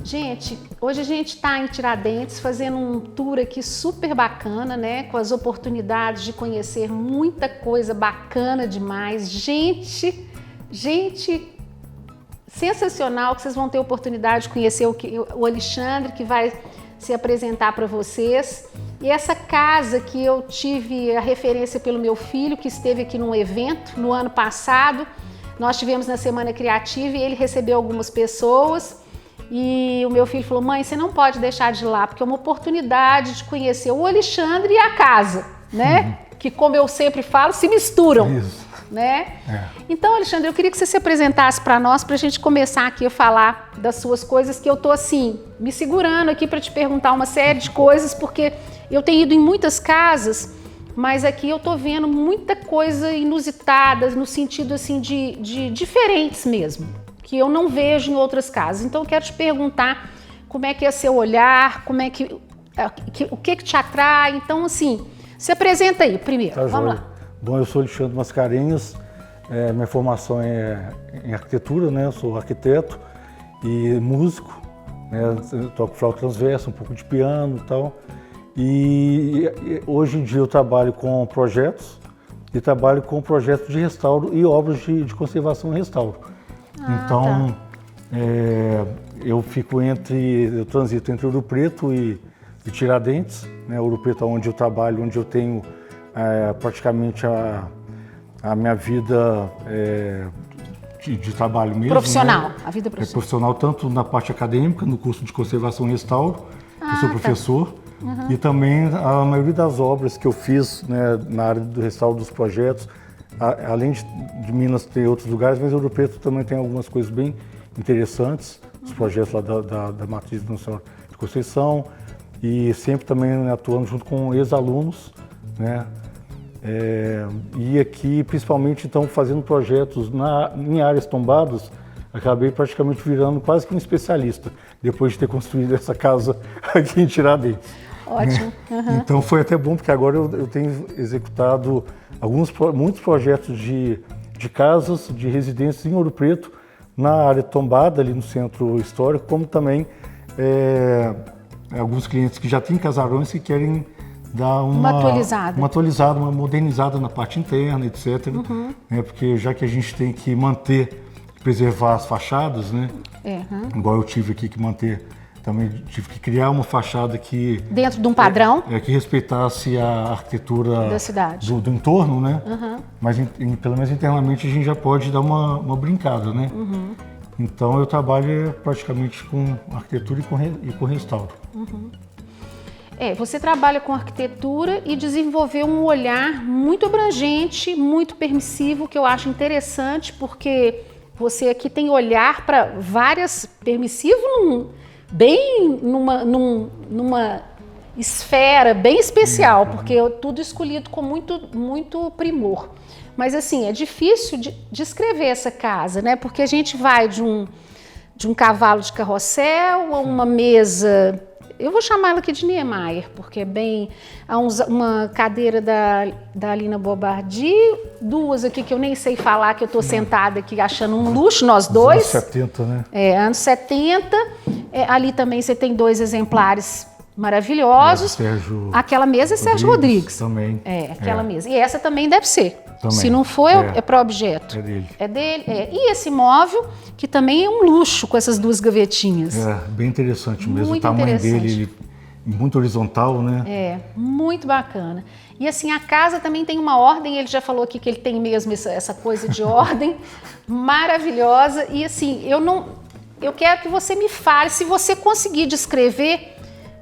Gente, hoje a gente está em Tiradentes fazendo um tour aqui super bacana, né? Com as oportunidades de conhecer muita coisa bacana demais. Gente sensacional, que vocês vão ter a oportunidade de conhecer o Alexandre, que vai se apresentar para vocês. E essa casa que eu tive a referência pelo meu filho, que esteve aqui num evento no ano passado. Nós tivemos na Semana Criativa e ele recebeu algumas pessoas. E o meu filho falou: mãe, você não pode deixar de ir lá, porque é uma oportunidade de conhecer o Alexandre e a casa, né? Que, como eu sempre falo, se misturam. Isso. Né? Então, Alexandre, eu queria que você se apresentasse para nós, para a gente começar aqui a falar das suas coisas, que eu tô assim, me segurando aqui para te perguntar uma série de coisas, porque eu tenho ido em muitas casas, mas aqui eu tô vendo muita coisa inusitada, no sentido assim de diferentes mesmo, que eu não vejo em outras casas. Então, eu quero te perguntar como é que é seu olhar, como é o que te atrai. Então, assim, se apresenta aí primeiro, tá, vamos lá. Bom, eu sou Alexandre Mascarenhas, minha formação é em arquitetura, né? Eu sou arquiteto e músico, né? Eu toco flauta transversa, um pouco de piano e tal. E hoje em dia eu trabalho com projetos e trabalho com projetos de restauro e obras de conservação e restauro. Então, tá. Eu transito entre Ouro Preto e Tiradentes, né? Ouro Preto é onde eu trabalho, onde eu tenho praticamente a minha vida de trabalho mesmo. Profissional, né? A vida profissional. Profissional tanto na parte acadêmica, no curso de conservação e restauro, eu sou professor, e também a maioria das obras que eu fiz, né, na área do restauro dos projetos, além de Minas ter outros lugares, mas Ouro Preto também tem algumas coisas bem interessantes, os projetos lá da Matriz Nacional de Conceição, e sempre também, né, atuando junto com ex-alunos, né? E aqui, principalmente, então, fazendo projetos em áreas tombadas, acabei praticamente virando quase que um especialista, depois de ter construído essa casa aqui em Tiradentes. Ótimo. Então foi até bom, porque agora eu tenho executado muitos projetos de casas, de residências em Ouro Preto, na área tombada, ali no centro histórico, como também alguns clientes que já têm casarões que querem dar uma atualizada, uma modernizada na parte interna, etc. Porque já que a gente tem que preservar as fachadas, né? Igual eu tive aqui que também tive que criar uma fachada que... Dentro de um padrão? Que respeitasse a arquitetura da cidade. Do entorno, né? Mas pelo menos internamente a gente já pode dar uma brincada, né? Então eu trabalho praticamente com arquitetura e com restauro. Você trabalha com arquitetura e desenvolveu um olhar muito abrangente, muito permissivo, que eu acho interessante, porque você aqui tem olhar para várias... Permissivo numa esfera bem especial, porque tudo escolhido com muito primor. Mas assim, é difícil de descrever essa casa, né? Porque a gente vai de um cavalo de carrossel a uma mesa... Eu vou chamar ela aqui de Niemeyer, porque é bem... uma cadeira da Alina Bobardi, duas aqui que eu nem sei falar, que eu estou sentada aqui achando um luxo, nós dois. Anos 70, né? Anos 70. Ali também você tem dois exemplares maravilhosos. Aquela mesa é Sérgio Rodrigues. Também. Aquela mesa. E essa também deve ser. Também. Se não for, é para objeto. É dele. E esse móvel, que também é um luxo com essas duas gavetinhas. Bem interessante mesmo. O tamanho dele, muito horizontal, né? Muito bacana. E assim, a casa também tem uma ordem, ele já falou aqui que ele tem mesmo essa coisa de ordem maravilhosa. E assim, eu quero que você me fale, se você conseguir descrever,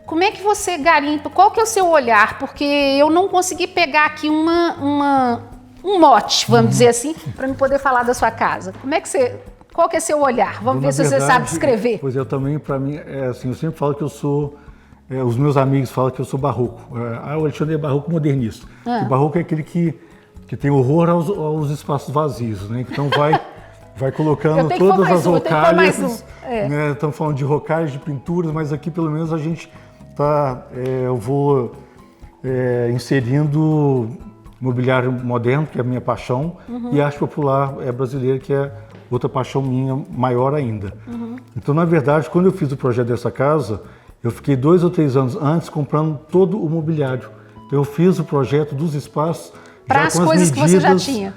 como é que você garimpa, qual que é o seu olhar? Porque eu não consegui pegar aqui um mote, vamos dizer assim, para me poder falar da sua casa. Qual que é seu olhar? Vamos ver se você sabe descrever. Pois eu também, para mim, assim, eu sempre falo que eu sou, os meus amigos falam que eu sou barroco. O Alexandre é barroco modernista. O barroco é aquele que tem horror aos espaços vazios, né? Então vai colocando todas as rocalhas. Né? Estamos falando de rocalhas, de pinturas, mas aqui pelo menos a gente eu vou inserindo mobiliário moderno, que é a minha paixão, e arte popular brasileira, que é outra paixão minha maior ainda. Então, na verdade, quando eu fiz o projeto dessa casa, eu fiquei 2 ou 3 anos antes comprando todo o mobiliário. Então, eu fiz o projeto dos espaços para as coisas que você já tinha.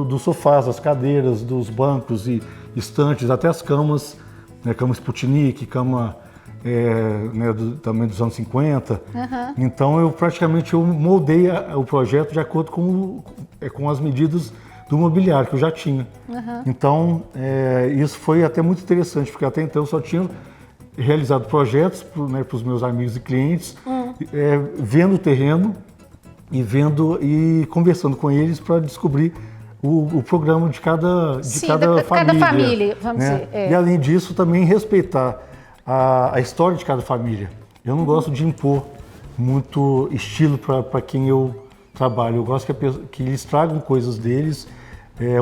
Dos sofás, as cadeiras, dos bancos e estantes, até as camas, né, cama Sputnik, cama também dos anos 50. Então, eu praticamente moldei o projeto de acordo com as medidas do mobiliário que eu já tinha. Então, isso foi até muito interessante, porque até então eu só tinha realizado projetos para os meus amigos e clientes, vendo o terreno e conversando com eles para descobrir o programa de cada família. Cada família, vamos dizer. E além disso, também respeitar a história de cada família. Eu não gosto de impor muito estilo para quem eu trabalho. Eu gosto que eles tragam coisas deles,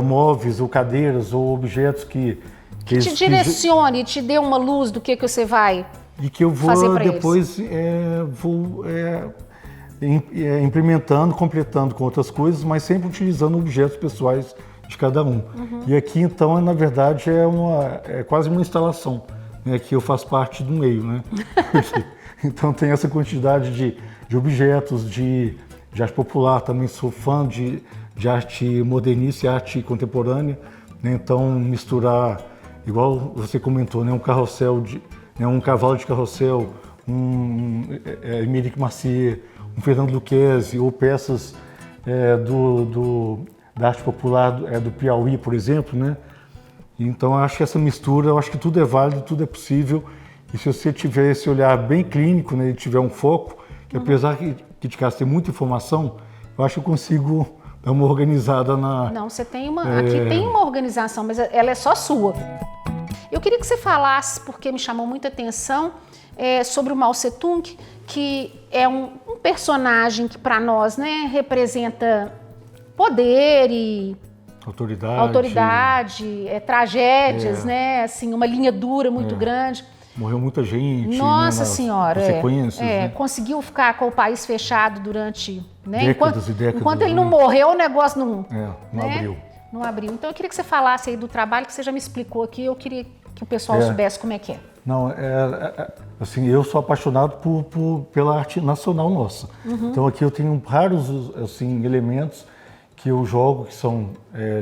móveis ou cadeiras ou objetos que te direcione, te dê uma luz do que você vai e que eu vou depois implementando, completando com outras coisas, mas sempre utilizando objetos pessoais de cada um. E aqui, então, na verdade, é quase uma instalação, né, que eu faço parte do meio, né? Então tem essa quantidade de objetos de arte popular, também sou fã de arte modernista e arte contemporânea, né? Então misturar, igual você comentou, né, um carrossel, um cavalo de carrossel, Emeric Marcier, um Fernando Lucchesi, ou peças da arte popular do Piauí, por exemplo, né? Então eu acho que essa mistura, eu acho que tudo é válido, tudo é possível, e se você tiver esse olhar bem clínico, né, e tiver um foco, que apesar que de casa tem muita informação, eu acho que eu consigo dar uma organizada na... Não, você tem aqui tem uma organização, mas ela é só sua. Eu queria que você falasse, porque me chamou muita atenção, sobre o Mao Tse-tung, que é um personagem que para nós, né, representa poder e autoridade, tragédias, né, assim, uma linha dura muito grande. Morreu muita gente. Nossa, né, Senhora, sequências, né? Conseguiu ficar com o país fechado durante, né, décadas e décadas. Enquanto ele não morreu, o negócio não abriu. Não abriu. Então eu queria que você falasse aí do trabalho que você já me explicou aqui. Eu queria que o pessoal soubesse como é que é. Não, assim, eu sou apaixonado pela arte nacional nossa. Então aqui eu tenho raros assim, elementos que eu jogo, que são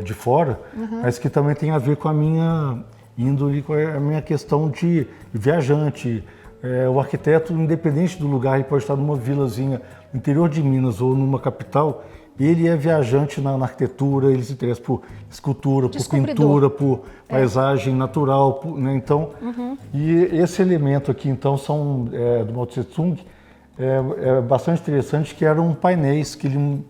de fora, mas que também tem a ver com a minha índole, com a minha questão de viajante. O arquiteto, independente do lugar, ele pode estar numa vilazinha no interior de Minas ou numa capital, ele é viajante na arquitetura, ele se interessa por escultura, por pintura, por paisagem natural, né? Então, e esse elemento aqui, então, são do Mao Tse-tung, é bastante interessante, que eram painéis que ele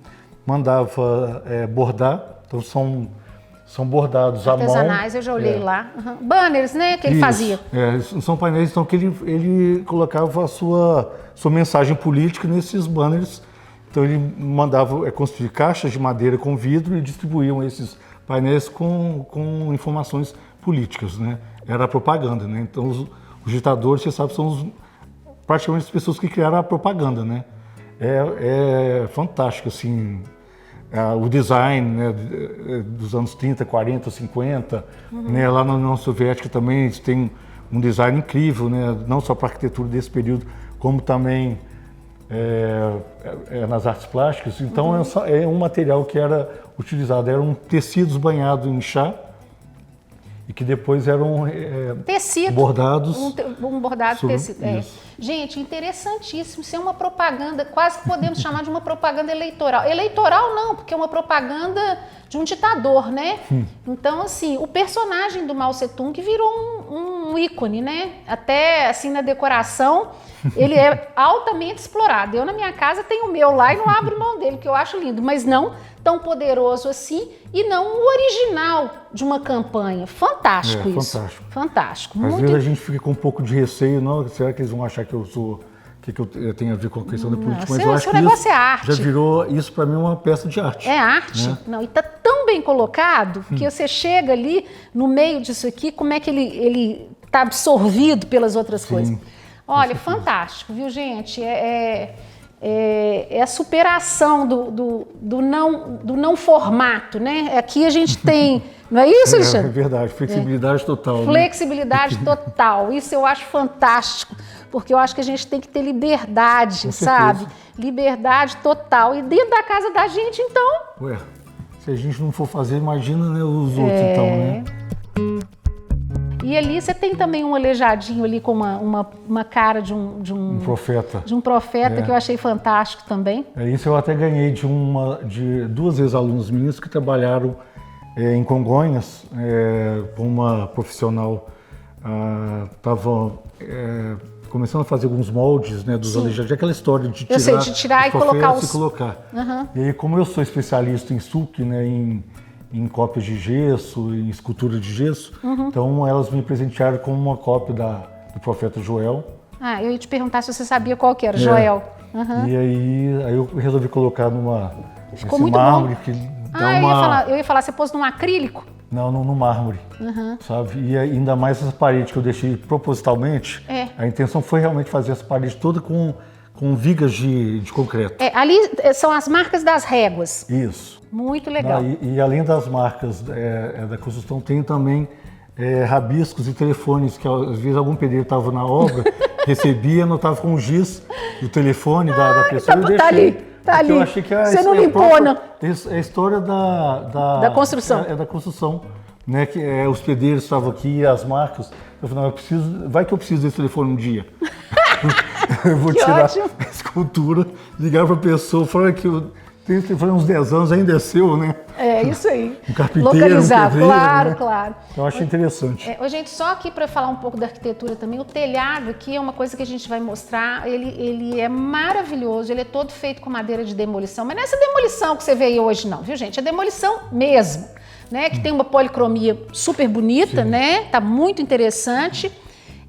mandava bordar, então são bordados à mão. Artesanais, eu já olhei lá. Banners, né, que ele fazia. São painéis, então, que ele colocava a sua mensagem política nesses banners. Então ele mandava construir caixas de madeira com vidro e distribuíam esses painéis com informações políticas, né? Era a propaganda, né? Então os ditadores, você sabe, são praticamente as pessoas que criaram a propaganda, né? É fantástico, assim, o design, né, dos anos 30, 40, 50, né? Lá na União Soviética também tem um design incrível, né? Não só para a arquitetura desse período, como também nas artes plásticas. Então é um material que era utilizado, eram tecidos banhados em chá e que depois eram bordados. Um bordado de tecido. Gente, interessantíssimo. Isso é uma propaganda, quase que podemos chamar de uma propaganda eleitoral. Eleitoral não, porque é uma propaganda de um ditador, né? Então, assim, o personagem do Mao Tse-tung virou um ícone, né? Até, assim, na decoração, ele é altamente explorado. Eu, na minha casa, tenho o meu lá e não abro mão dele, que eu acho lindo, mas não tão poderoso assim e não o original de uma campanha. Fantástico isso. Fantástico. Fantástico. Às vezes a gente fica com um pouco de receio, não? Será que eles vão achar que eu sou... que eu tenho a ver com a questão da política? Mas eu acho que negócio é arte. Já virou, isso para mim, uma peça de arte. É arte. Né? Não, e tá tão bem colocado que você chega ali no meio disso aqui, como é que ele tá absorvido pelas outras coisas. Olha, fantástico, viu, gente? é a superação do não formato, né? Aqui a gente tem, não é isso, Alexandre? É verdade, flexibilidade total. Flexibilidade total, isso eu acho fantástico, porque eu acho que a gente tem que ter liberdade, sabe? Liberdade total, e dentro da casa da gente, então... Ué, se a gente não for fazer, imagina, né, os outros, então, né? E ali você tem também um aleijadinho ali com uma cara de um profeta. De um profeta que eu achei fantástico também. Isso eu até ganhei de duas ex-alunos minhas que trabalharam em Congonhas com uma profissional. Estava começando a fazer alguns moldes, né, dos aleijadinhos, aquela história de tirar, de tirar e colocar e colocar. Uhum. E aí, como eu sou especialista em sulky, né, em cópias de gesso, em escultura de gesso. Então elas me presentearam com uma cópia do profeta Joel. Eu ia te perguntar se você sabia qual que era, Joel. E aí eu resolvi colocar Ficou muito mármore bom. Que dá eu ia falar, você pôs num acrílico? Não, no mármore, sabe? E ainda mais essa parede que eu deixei propositalmente, a intenção foi realmente fazer essa parede toda com vigas de concreto. Ali são as marcas das réguas. Isso. Muito legal. E além das marcas da construção, tem também rabiscos e telefones, que às vezes algum pedreiro estava na obra, recebia, anotava com o giz o telefone da pessoa e eu deixei. Tá ali. Eu achei que você não limpou, não? É a história da construção. Da construção. Né, que os pedreiros estavam aqui, as marcas. Eu falei, vai que eu preciso desse telefone um dia. Eu vou tirar a escultura, ligar para a pessoa, falar que eu tenho esse telefone há uns 10 anos, ainda é seu, né? Isso aí. Um carpinteiro, localizado, um pedreiro, claro, né? claro. Eu acho interessante. Gente, só aqui para falar um pouco da arquitetura também, o telhado aqui é uma coisa que a gente vai mostrar, ele é maravilhoso, ele é todo feito com madeira de demolição, mas não é essa demolição que você vê aí hoje não, viu gente? É demolição mesmo, né? Que tem uma policromia super bonita, né? Tá muito interessante.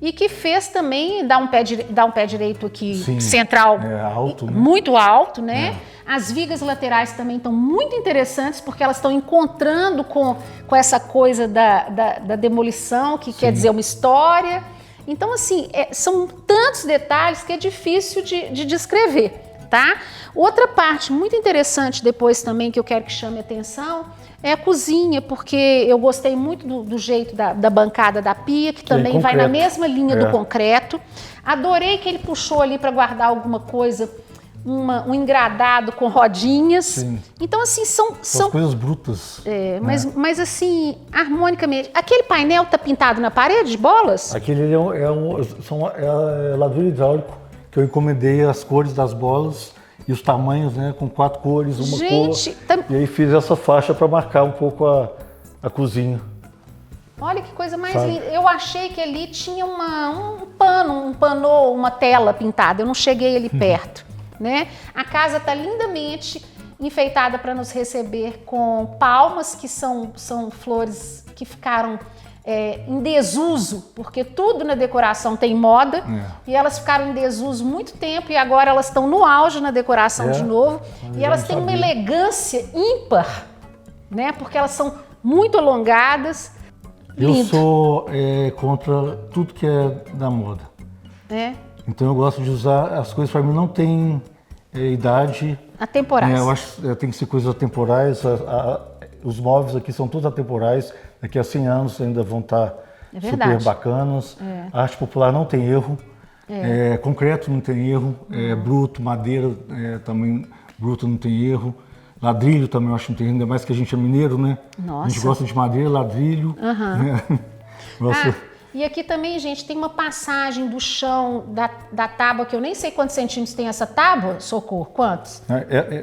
E que fez também dar um pé direito aqui, central, alto, né? Muito alto, né? As vigas laterais também estão muito interessantes, porque elas estão encontrando com essa coisa da demolição, que quer dizer uma história. Então, assim, são tantos detalhes que é difícil de descrever, tá? Outra parte muito interessante depois também que eu quero que chame a atenção é a cozinha, porque eu gostei muito do jeito da bancada da pia, que também vai na mesma linha do concreto. Adorei que ele puxou ali para guardar alguma coisa, um engradado com rodinhas. Sim. Então, assim, são coisas brutas. Mas assim, harmonicamente. Aquele painel tá pintado na parede de bolas? Aquele é ladrilho hidráulico, que eu encomendei as cores das bolas. E os tamanhos, né, com 4 cores, uma cor. E aí fiz essa faixa para marcar um pouco a cozinha. Olha que coisa mais linda. Eu achei que ali tinha um pano, uma tela pintada. Eu não cheguei ali perto, né? A casa tá lindamente enfeitada para nos receber com palmas, que são flores que ficaram em desuso, porque tudo na decoração tem moda, e elas ficaram em desuso muito tempo e agora elas estão no auge na decoração de novo, e elas têm uma elegância ímpar, né? Porque elas são muito alongadas. Eu sou contra tudo que é da moda. Então eu gosto de usar as coisas, para mim não tem idade. Atemporais. Eu acho que tem que ser coisas atemporais. Os móveis aqui são todos atemporais. Daqui a 100 anos ainda vão estar super bacanas. A arte popular não tem erro. Concreto não tem erro. Bruto, madeira também bruto não tem erro. Ladrilho também eu acho que não tem erro. Ainda mais que a gente é mineiro, né? Nossa. A gente gosta de madeira, ladrilho. Né? E aqui também, gente, tem uma passagem do chão da tábua, que eu nem sei quantos centímetros tem essa tábua, Socorro, quantos?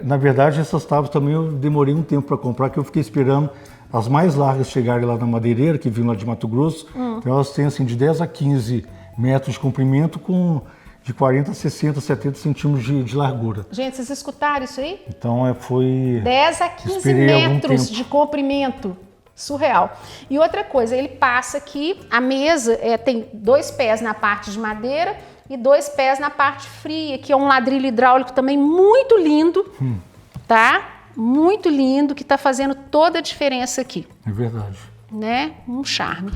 Na verdade, essas tábuas também eu demorei um tempo para comprar, que eu fiquei esperando as mais largas chegarem lá na madeireira, que vinham lá de Mato Grosso. Então elas têm assim de 10 a 15 metros de comprimento, com de 40 a 60, 70 centímetros de largura. Gente, vocês escutaram isso aí? Então foi... 10 a 15 metros de comprimento. Surreal. E outra coisa, ele passa aqui, a mesa tem 2 pés na parte de madeira e 2 pés na parte fria, que é um ladrilho hidráulico também muito lindo, tá? Muito lindo, que tá fazendo toda a diferença aqui. É verdade. Né? Um charme.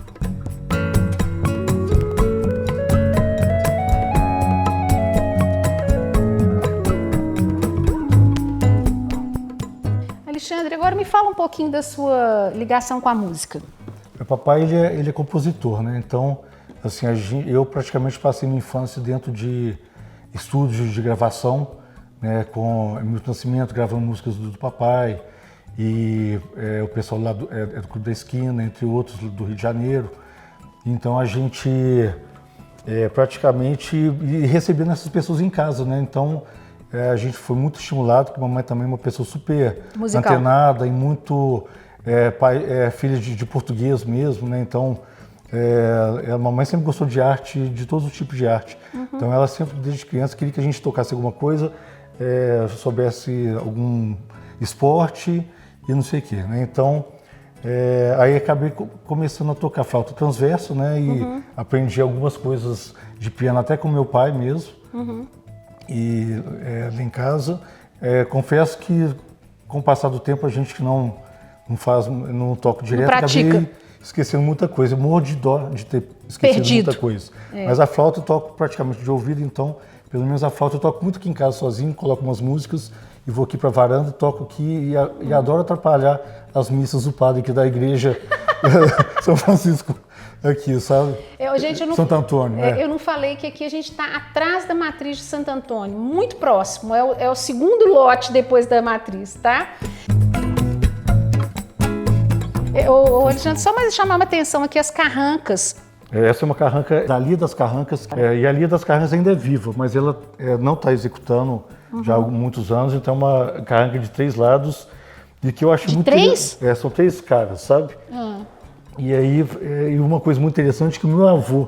Alexandre, agora me fala um pouquinho da sua ligação com a música. Meu papai, ele é compositor, né? Então, assim, eu praticamente passei minha infância dentro de estúdios de gravação, né? Com Milton Nascimento gravando músicas do papai e o pessoal lá do Clube da Esquina, entre outros, do Rio de Janeiro. Então, a gente praticamente recebendo essas pessoas em casa, né? Então, a gente foi muito estimulado, porque a mamãe também é uma pessoa super musical, antenada e muito filha de português mesmo, né? Então, a mamãe sempre gostou de arte, de todos os tipos de arte. Uhum. Então, ela sempre, desde criança, queria que a gente tocasse alguma coisa, soubesse algum esporte e não sei o quê, né? Então, aí acabei começando a tocar flauta transverso, né? E aprendi algumas coisas de piano até com meu pai mesmo. Uhum. E lá em casa, confesso que com o passar do tempo a gente que não toca direto, acabei esquecendo muita coisa. Eu morro de dó de ter esquecido muita coisa. Mas a flauta eu toco praticamente de ouvido, então pelo menos a flauta eu toco muito aqui em casa sozinho, coloco umas músicas e vou aqui para a varanda, toco aqui e adoro atrapalhar as missas do padre aqui da igreja São Francisco. Aqui, sabe? Santo Antônio. Eu não falei que aqui a gente está atrás da matriz de Santo Antônio, muito próximo. É o segundo lote depois da matriz, tá? Alexandre, só mais chamar uma atenção aqui, as carrancas. Essa é uma carranca da Lia das Carrancas, e a Lia das Carrancas ainda é viva, mas ela não está executando já há muitos anos, então é uma carranca de 3 lados, e que eu acho muito... 3? São 3 caras, sabe? E aí, uma coisa muito interessante que o meu avô,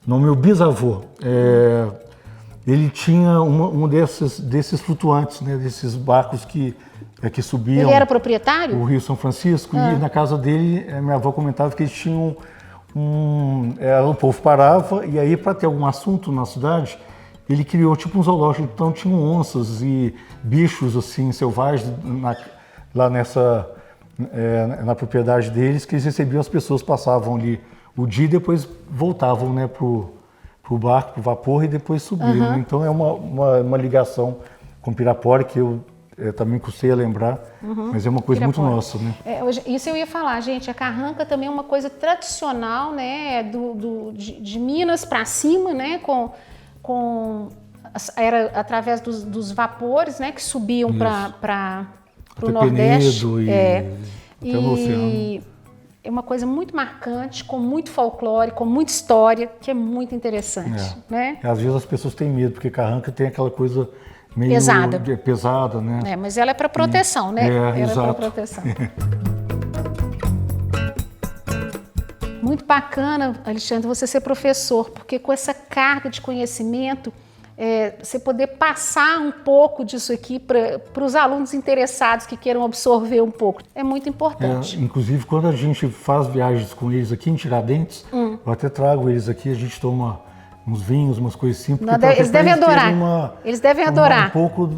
não, meu bisavô, ele tinha um desses flutuantes, né, desses barcos que subiam... Ele era proprietário? O Rio São Francisco, e na casa dele, minha avó comentava que eles tinham o povo parava, e aí para ter algum assunto na cidade, ele criou tipo um zoológico, então tinham onças e bichos assim, selvagens lá na propriedade deles, que eles recebiam, as pessoas passavam ali o dia e depois voltavam, né, pro barco, pro vapor, e depois subiam. Então é uma ligação com Pirapora que eu também custei a lembrar, mas é uma coisa Pirapora. Muito nossa, né? Isso eu ia falar, gente, a carranca também é uma coisa tradicional, né, de Minas para cima, né, era através dos vapores, né, que subiam para o Nordeste. E é uma coisa muito marcante, com muito folclore, com muita história, que é muito interessante, né? Às vezes as pessoas têm medo, porque carranca tem aquela coisa meio pesada, né? Mas ela é para proteção, né? Ela exato. É para proteção. Muito bacana, Alexandre, você ser professor, porque com essa carga de conhecimento, você poder passar um pouco disso aqui para os alunos interessados que queiram absorver um pouco, é muito importante. Inclusive, quando a gente faz viagens com eles aqui em Tiradentes, eu até trago eles aqui, a gente toma uns vinhos, umas coisas assim. Eles devem adorar. Eles devem adorar. Um pouco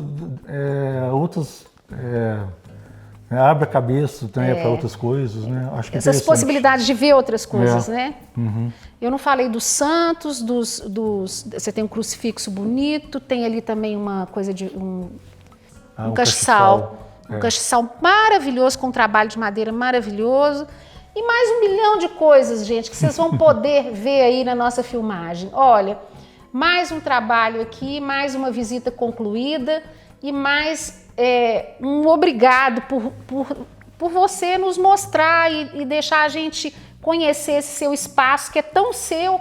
outras... abre a cabeça, né, para outras coisas, né? Acho que essas possibilidades de ver outras coisas, né? Eu não falei dos santos, você tem um crucifixo bonito, tem ali também uma coisa de um castiçal. Um castiçal maravilhoso, com um trabalho de madeira maravilhoso. E mais 1 milhão de coisas, gente, que vocês vão poder ver aí na nossa filmagem. Olha, mais um trabalho aqui, mais uma visita concluída e mais um obrigado por você nos mostrar e deixar a gente conhecer esse seu espaço que é tão seu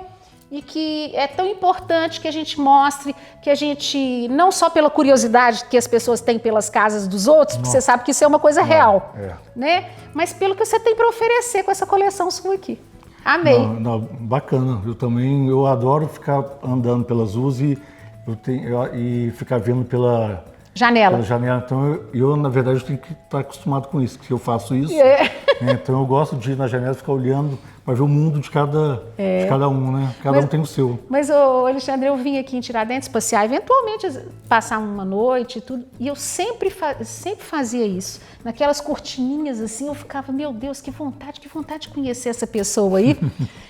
e que é tão importante que a gente mostre, que a gente, não só pela curiosidade que as pessoas têm pelas casas dos outros, porque você sabe que isso é uma coisa real, né? Mas pelo que você tem para oferecer com essa coleção sua aqui. Amei. Bacana, eu adoro ficar andando pelas ruas e ficar vendo pela janela. Então, na verdade, eu tenho que estar acostumado com isso, porque eu faço isso. Então, eu gosto de ir na janela e ficar olhando para ver o mundo de cada um, né? Cada um tem o seu. Mas, Alexandre, eu vim aqui em Tiradentes passear, eventualmente passar uma noite e tudo, e eu sempre fazia isso. Naquelas cortininhas assim, eu ficava, meu Deus, que vontade de conhecer essa pessoa aí.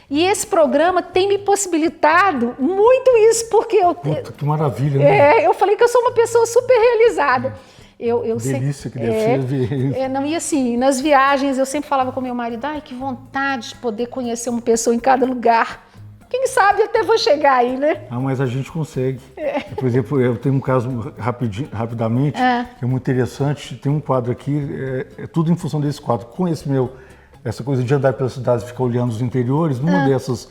E esse programa tem me possibilitado muito isso, porque Puta, que maravilha, né? Eu falei que eu sou uma pessoa super realizada. Delícia que deve ser. Não, e assim, nas viagens eu sempre falava com meu marido, ai, que vontade de poder conhecer uma pessoa em cada lugar. Quem sabe até vou chegar aí, né? Mas a gente consegue. Por exemplo, eu tenho um caso rapidamente, que é muito interessante. Tem um quadro aqui, é tudo em função desse quadro. Com essa coisa de andar pelas cidades e ficar olhando os interiores, numa dessas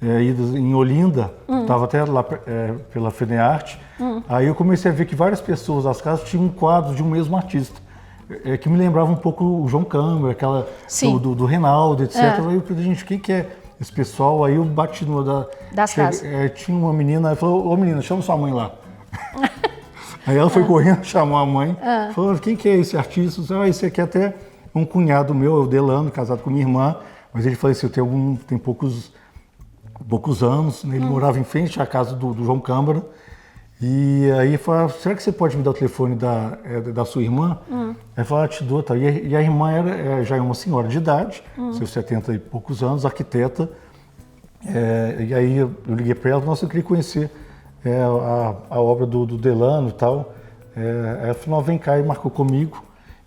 idas em Olinda, estava até lá pela FENEARTE, aí eu comecei a ver que várias pessoas das casas tinham um quadro de um mesmo artista, que me lembrava um pouco o João Câmara, aquela do Reinaldo, etc. Aí eu falei, gente, quem que é esse pessoal? Aí eu bati numa das casas. Tinha uma menina, ela falou, ô menina, chama sua mãe lá. Aí ela foi correndo, chamou a mãe, falou, quem que é esse artista? Esse aqui é até um cunhado meu, o Delano, casado com minha irmã, mas ele faleceu tem poucos anos, né? Ele morava em frente à casa do João Câmara, e aí falou, será que você pode me dar o telefone da sua irmã? Aí falou, te dou, tá. E a irmã já é uma senhora de idade, seus 70 e poucos anos, arquiteta, e aí eu liguei para ela, nossa, eu queria conhecer a obra do Delano e tal. Ela falou, vem cá, e marcou comigo.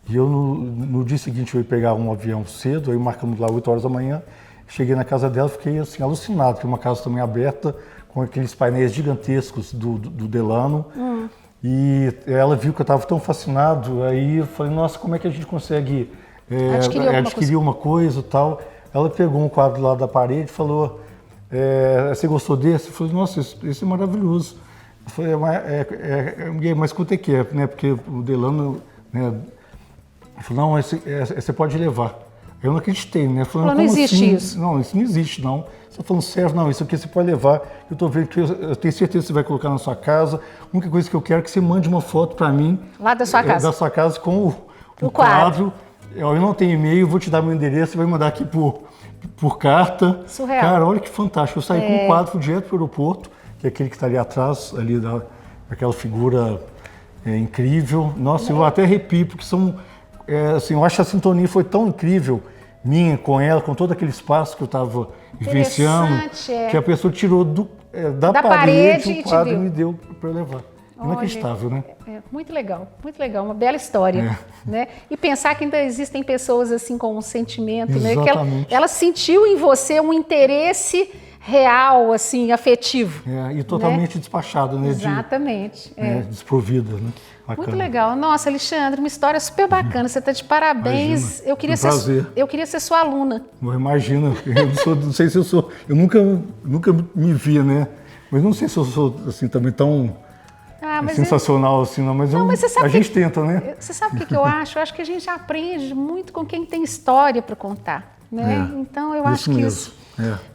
E eu, no dia seguinte, eu ia pegar um avião cedo, aí marcamos lá 8 horas da manhã, cheguei na casa dela, fiquei assim, alucinado, que é uma casa também aberta, com aqueles painéis gigantescos do Delano. E ela viu que eu estava tão fascinado, aí eu falei, nossa, como é que a gente consegue adquirir uma coisa e tal. Ela pegou um quadro lá da parede e falou, você gostou desse? Eu falei, nossa, esse é maravilhoso. Eu falei, mas quanto é que é? Né? Porque o Delano... Né? Ele falou, não, esse você pode levar. Eu não acreditei, né? Falei, não existe assim? isso. Não, isso não existe, não. Você falando sério, não, isso aqui você pode levar. Eu estou vendo que eu tenho certeza que você vai colocar na sua casa. A única coisa que eu quero é que você mande uma foto para mim. Lá da sua casa. Da sua casa com o quadro. Eu não tenho e-mail, vou te dar meu endereço, você vai mandar aqui por carta. Surreal. Cara, olha que fantástico. Eu saí com um quadro direto para o aeroporto, que é aquele que está ali atrás, ali daquela figura incrível. Nossa, eu até arrepio, porque são... assim, eu acho que a sintonia foi tão incrível, minha com ela, com todo aquele espaço que eu estava vivenciando, que a pessoa tirou da parede o quadro e me deu para eu levar. Inacreditável, né? Muito legal, uma bela história. Né? E pensar que ainda existem pessoas assim com um sentimento, né? Que ela sentiu em você um interesse real, assim, afetivo. E totalmente despachado, né? Exatamente. Desprovida, né? Bacana. Muito legal. Nossa, Alexandre, uma história super bacana. Você está de parabéns. Imagina, eu queria ser sua aluna. Imagina, não sei se eu sou. Eu nunca me via, né? Mas não sei se eu sou assim também tão sensacional assim, não. Mas a gente tenta, né? Você sabe o que eu acho? Eu acho que a gente aprende muito com quem tem história para contar, né? Então eu acho que isso.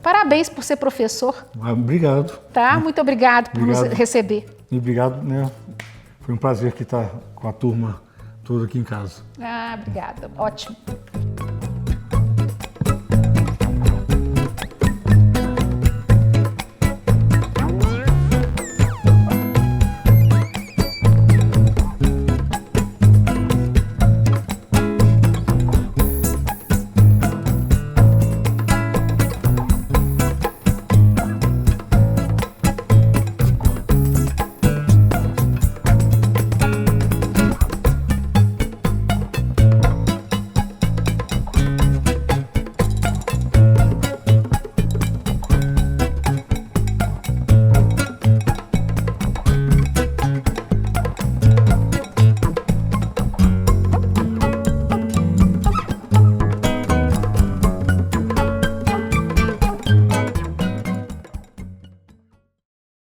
Parabéns por ser professor. Obrigado. Tá? Muito obrigado por nos receber. E obrigado, né? Foi um prazer aqui estar com a turma toda aqui em casa. Obrigada. Ótimo.